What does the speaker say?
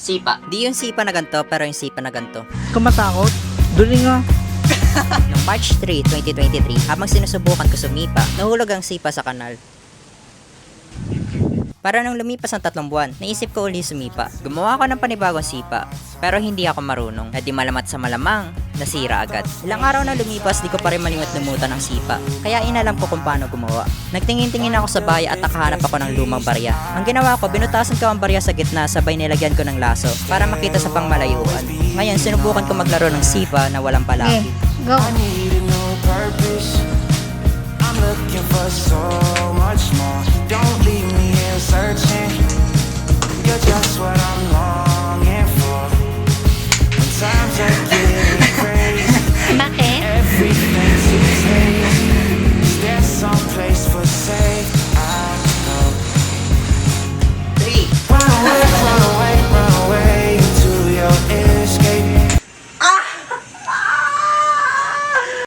Sipa. Di yung sipa na ganito, pero yung sipa na ganito. Kumatakot? Duli nga. Noong March 3, 2023, habang sinusubukan ko sumipa, nahulog ang sipa sa kanal. Para nung lumipas ang 3 buwan, naisip ko uli sumipa. Gumawa ako ng panibagong sipa, pero hindi ako marunong. Na di malamat sa malamang, nasira agad. Ilang araw na lumipas, di ko pa rin malimut-limutan ang sipa. Kaya inalam ko kung paano gumawa. Nagtingin-tingin ako sa bahay at nakahanap ako ng lumang barya. Ang ginawa ko, binutasan ko ang barya sa gitna, sabay nilagyan ko ng laso para makita sa pangmalayuan. Ngayon, sinubukan ko maglaro ng sipa na walang palaki. Go. I need a new purpose. I'm looking for so much more. Don't leave me here searching. You're just what I'm longing